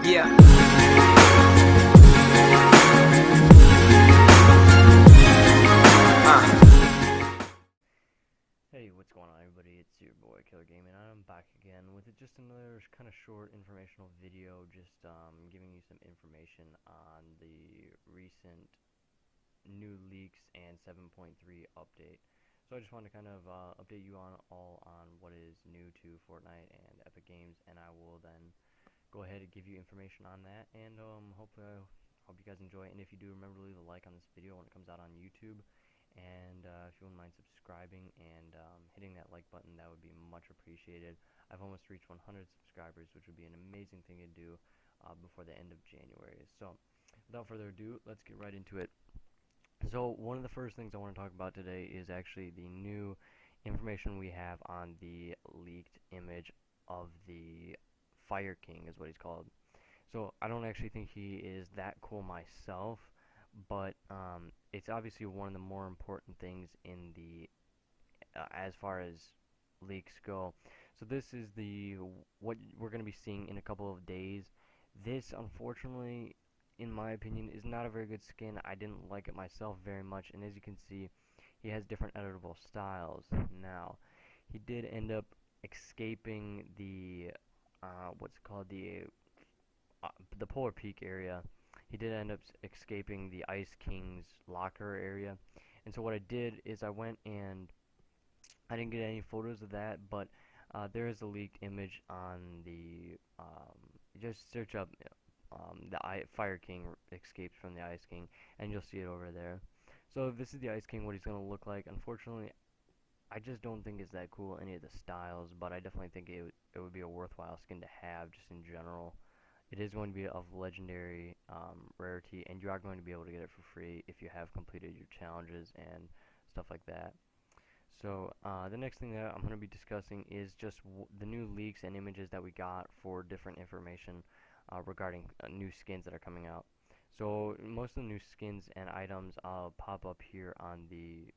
Yeah. Hey, what's going on everybody? It's your boy Killer Gaming, and I'm back again with just another kind of short informational video, just giving you some information on the recent new leaks and 7.3 update. So I just want to kind of update you on what is new to Fortnite and Epic Games, and I will then go ahead and give you information on that, and hopefully I hope you guys enjoy it. And if you do, remember to leave a like on this video when it comes out on YouTube. And if you wouldn't mind subscribing and hitting that like button, that would be much appreciated. I've almost reached 100 subscribers, which would be an amazing thing to do before the end of January. So, without further ado, let's get right into it. So, one of the first things I want to talk about today is actually the new information we have on the leaked image of the Fire King, is what he's called. So, I don't actually think he is that cool myself, but it's obviously one of the more important things in the as far as leaks go. So this is the what we're going to be seeing in a couple of days. This, unfortunately, in my opinion, is not a very good skin. I didn't like it myself very much, and as you can see, he has different editable styles. Now, he did end up escaping the what's called the Polar Peak area. He did end up escaping the Ice King's locker area. And so what I did is I went and I didn't get any photos of that, but there is a leaked image on the just search up Fire King escapes from the Ice King, and you'll see it over there. So this is the Ice King, what he's going to look like. Unfortunately, I just don't think it's that cool, any of the styles, but I definitely think it would be a worthwhile skin to have just in general. It is going to be of legendary rarity, and you are going to be able to get it for free if you have completed your challenges and stuff like that. So the next thing that I'm going to be discussing is just the new leaks and images that we got for different information regarding new skins that are coming out. So most of the new skins and items I'll pop up here on the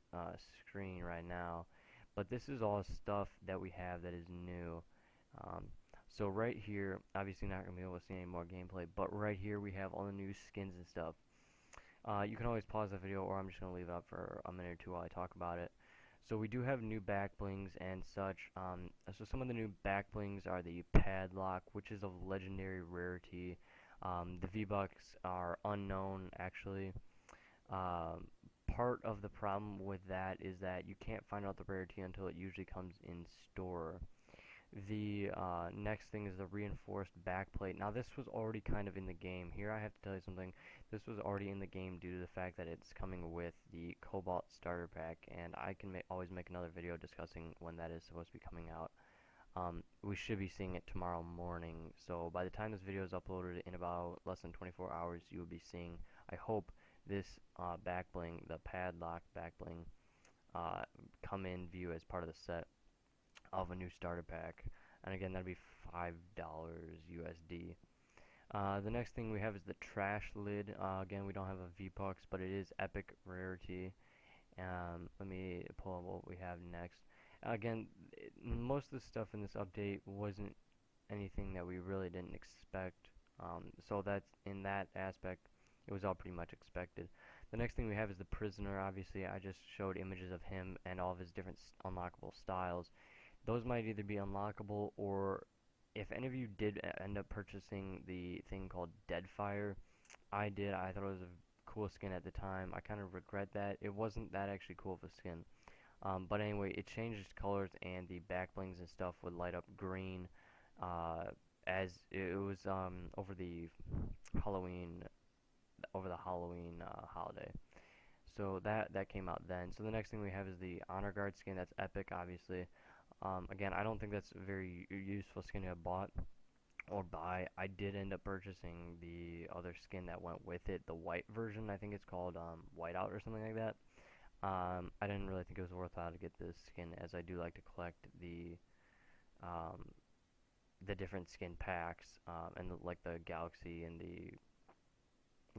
screen right now, but this is all stuff that we have that is new. So right here, obviously not going to be able to see any more gameplay, but right here we have all the new skins and stuff. You can always pause the video, or I'm just going to leave it up for a minute or two while I talk about it. So we do have new back blings and such. So some of the new back blings are the padlock, which is of legendary rarity. The V-Bucks are unknown, actually. Part of the problem with that is that you can't find out the rarity until it usually comes in store. The next thing is the reinforced backplate. Now this was already kind of in the game. Here I have to tell you something. This was already in the game due to the fact that it's coming with the Cobalt starter pack, and I can always make another video discussing when that is supposed to be coming out. We should be seeing it tomorrow morning, so by the time this video is uploaded in about less than 24 hours, you will be seeing, I hope, this back bling, the padlock back bling, come in view as part of the set of a new starter pack, and again that'd be $5 USD. The next thing we have is the trash lid. Again, we don't have a V-Bucks, but it is epic rarity. Let me pull up what we have next. Again, most of the stuff in this update wasn't anything that we really didn't expect, so that's in that aspect it was all pretty much expected. The next thing we have is the prisoner. Obviously I just showed images of him and all of his different unlockable styles. Those might either be unlockable, or if any of you did end up purchasing the thing called Deadfire, I did. I thought it was a cool skin at the time. I kind of regret that. It wasn't that actually cool of a skin. But anyway, it changed its colors, and the back blings and stuff would light up green as it was over the Halloween holiday. So that came out then. So the next thing we have is the Honor Guard skin. That's epic, obviously. Again, I don't think that's a very useful skin to have bought or buy. I did end up purchasing the other skin that went with it, the white version. I think it's called Whiteout or something like that. I didn't really think it was worthwhile to get this skin, as I do like to collect the different skin packs and like the Galaxy and the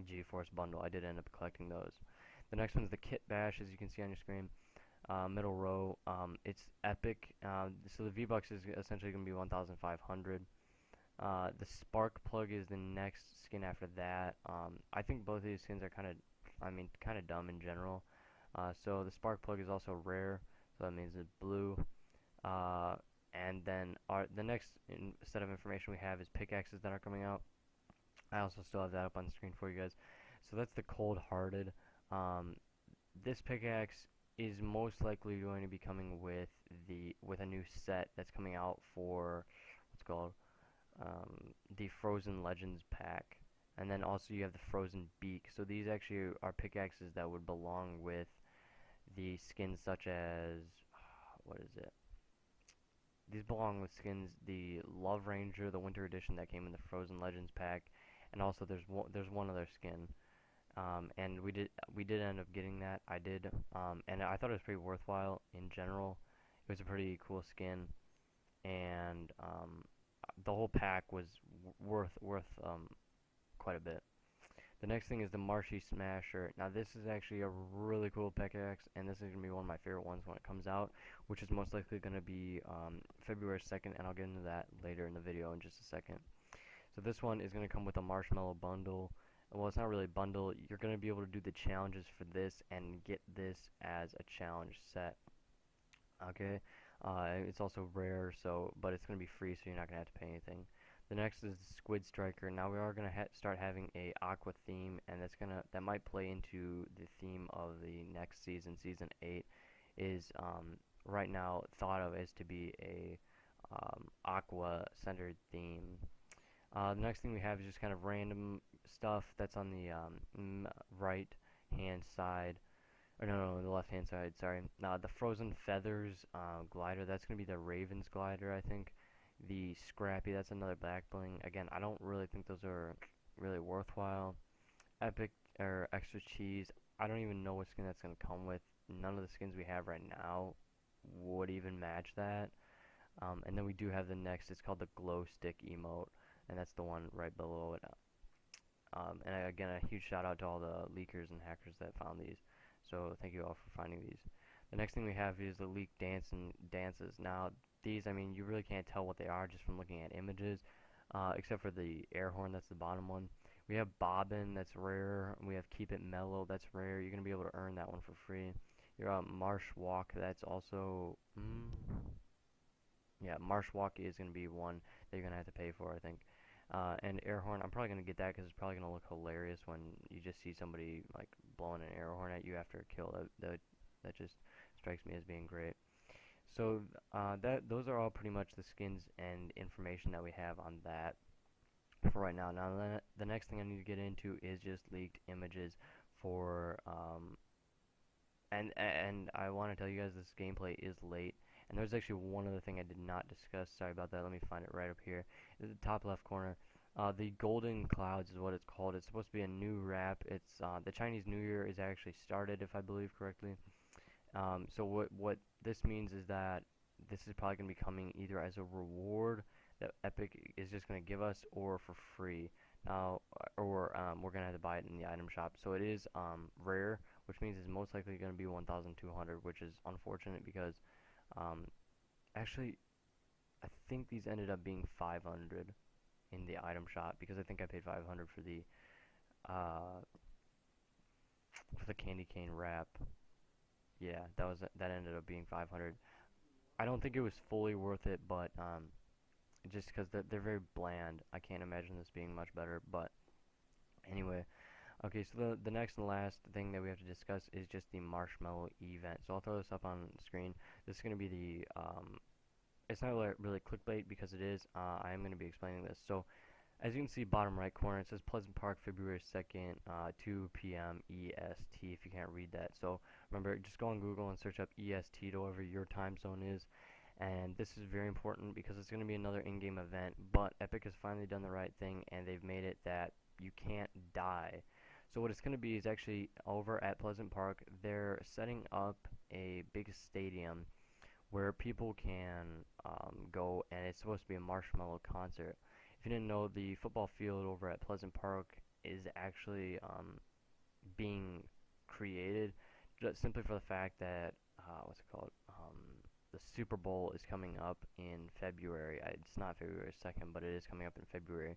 GeForce bundle. I did end up collecting those. The next one is the Kit Bash, as you can see on your screen. Middle row, it's epic. So the V-Bucks is essentially going to be 1,500. The Spark Plug is the next skin after that. I think both of these skins are kind of dumb in general. So the Spark Plug is also rare, so that means it's blue. Uh, and then the next set of information we have is pickaxes that are coming out. I also still have that up on the screen for you guys. So that's the Cold Hearted. Um, this pickaxe is most likely going to be coming with a new set that's coming out for what's called the Frozen Legends pack. And then also you have the Frozen Beak. So these actually are pickaxes that would belong with the skins such as what is it? These belong with skins the Love Ranger, the Winter Edition that came in the Frozen Legends pack, and also there's one other skin. And we did end up getting that. I did, and I thought it was pretty worthwhile in general. It was a pretty cool skin, and the whole pack was worth quite a bit. The next thing is the Marshy Smasher. Now this is actually a really cool pickaxe, and this is going to be one of my favorite ones when it comes out, which is most likely going to be February 2nd, and I'll get into that later in the video in just a second. So this one is going to come with a Marshmallow Bundle. Well, it's not really a bundle. You're going to be able to do the challenges for this and get this as a challenge set. Okay, it's also rare, but it's going to be free, so you're not going to have to pay anything. The next is the Squid Striker. Now we are going to start having a aqua theme, and that might play into the theme of the next season. Season 8 is right now thought of as to be a aqua-centered theme. The next thing we have is just kind of random stuff that's on the right hand side. Or no, the left hand side, sorry. The Frozen Feathers glider, that's going to be the Raven's glider, I think. The Scrappy, that's another back bling. Again, I don't really think those are really worthwhile. Epic, or Extra Cheese, I don't even know what skin that's going to come with. None of the skins we have right now would even match that. And then we do have the next, it's called the Glow Stick Emote, and that's the one right below it. And again, a huge shout out to all the leakers and hackers that found these. So thank you all for finding these. The next thing we have is the leaked dances. Now these, I mean, you really can't tell what they are just from looking at images, except for the air horn, that's the bottom one. We have Bobbin, that's rare. We have Keep It Mellow, that's rare. You're gonna be able to earn that one for free. Your Marsh Walk, that's also yeah, Marsh Walk is gonna be one that you're gonna have to pay for, I think. And air horn, I'm probably gonna get that because it's probably gonna look hilarious when you just see somebody like blowing an air horn at you after a kill. That just strikes me as being great. So those are all pretty much the skins and information that we have on that for right now. Now the next thing I need to get into is just leaked images for and I want to tell you guys this gameplay is late. And there's actually one other thing I did not discuss. Sorry about that. Let me find it right up here. It's the top left corner. The Golden Clouds is what it's called. It's supposed to be a new wrap. It's the Chinese New Year is actually started, if I believe correctly. So what this means is that this is probably going to be coming either as a reward that Epic is just going to give us, or for free. Now, or we're going to have to buy it in the item shop. So it is rare, which means it's most likely going to be 1,200, which is unfortunate because actually, I think these ended up being 500 in the item shop because I think I paid 500 uh, for the candy cane wrap. Yeah, that ended up being 500. I don't think it was fully worth it, but just because they're very bland, I can't imagine this being much better. But anyway, okay, so the next and last thing that we have to discuss is just the Marshmallow event. So I'll throw this up on the screen. This is going to be the, it's not really clickbait because it is. I am going to be explaining this. So as you can see, bottom right corner, it says Pleasant Park, February 2nd, 2 p.m. EST, if you can't read that. So remember, just go on Google and search up EST to whatever your time zone is. And this is very important because it's going to be another in-game event, but Epic has finally done the right thing, and they've made it that you can't die. So what it's going to be is actually over at Pleasant Park, they're setting up a big stadium where people can go, and it's supposed to be a Marshmello concert. If you didn't know, the football field over at Pleasant Park is actually being created just simply for the fact that, what's it called? the Super Bowl is coming up in February. It's not February 2nd, but it is coming up in February.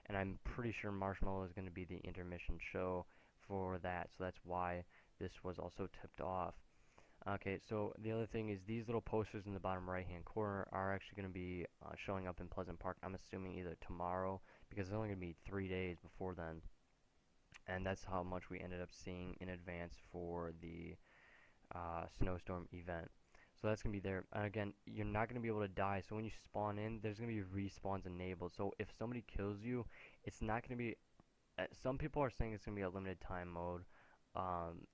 And I'm pretty sure Marshmallow is going to be the intermission show for that, so that's why this was also tipped off. Okay, so the other thing is these little posters in the bottom right hand corner are actually going to be showing up in Pleasant Park, I'm assuming either tomorrow, because it's only going to be 3 days before then. And that's how much we ended up seeing in advance for the snowstorm event. So that's going to be there. And again, you're not going to be able to die. So when you spawn in, there's going to be respawns enabled. So if somebody kills you, it's not going to be... some people are saying it's going to be a limited time mode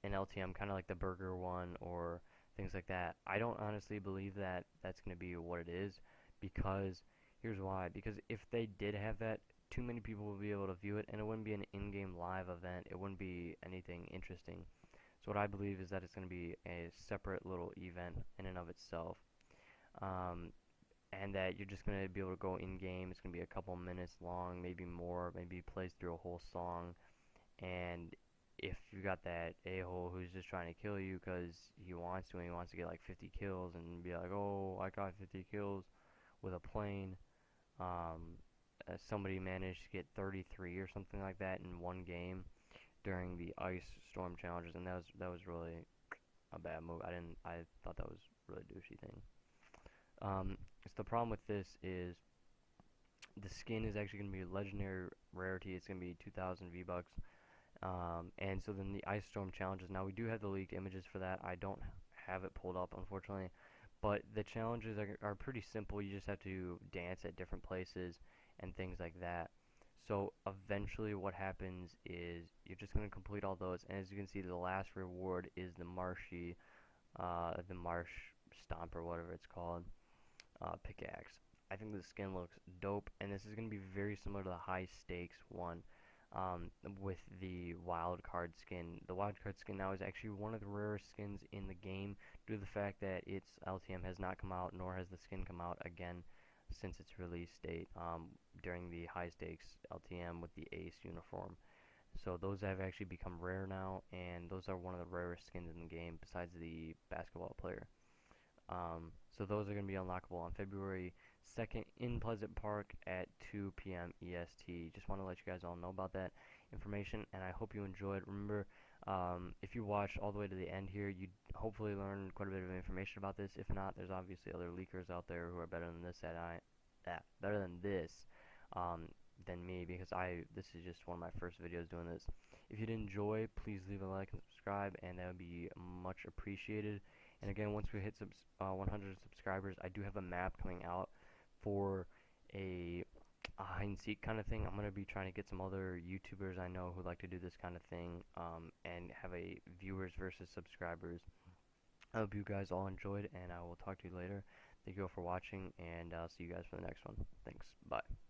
in LTM, kind of like the burger one or things like that. I don't honestly believe that that's going to be what it is, because here's why. Because if they did have that, too many people will be able to view it, and it wouldn't be an in-game live event. It wouldn't be anything interesting. So what I believe is that it's going to be a separate little event in and of itself, and that you're just going to be able to go in-game. It's going to be a couple minutes long, maybe more, maybe plays through a whole song, and if you got that a-hole who's just trying to kill you because he wants to, and he wants to get like 50 kills and be like, oh, I got 50 kills with a plane, somebody managed to get 33 or something like that in one game during the ice storm challenges, and that was really a bad move. I thought that was a really douchey thing. So the problem with this is the skin is actually going to be legendary rarity. It's going to be 2,000 V-Bucks. And so then the ice storm challenges. Now we do have the leaked images for that. I don't have it pulled up, unfortunately. But the challenges are pretty simple. You just have to dance at different places and things like that. So eventually what happens is you're just going to complete all those. And as you can see, the last reward is the the marsh stomp or whatever it's called, pickaxe. I think the skin looks dope, and this is going to be very similar to the high stakes one, with the wild card skin. The wild card skin now is actually one of the rarest skins in the game due to the fact that its LTM has not come out, nor has the skin come out again since its release date, during the high stakes LTM with the ace uniform. So those have actually become rare now, and those are one of the rarest skins in the game besides the basketball player. So those are going to be unlockable on February 2nd in Pleasant Park at 2 p.m. EST. Just want to let you guys all know about that information, and I hope you enjoyed. Remember, if you watched all the way to the end here, you hopefully learned quite a bit of information about this. If not, there's obviously other leakers out there who are better than this better than this than me, because this is just one of my first videos doing this. If you did enjoy, please leave a like and subscribe, and that would be much appreciated. And again, once we hit 100 subscribers, I do have a map coming out for a hide and seek kind of thing. I'm going to be trying to get some other YouTubers I know who like to do this kind of thing, and have a viewers versus subscribers. I hope you guys all enjoyed, and I will talk to you later. Thank you all for watching, and I'll see you guys for the next one. Thanks. Bye.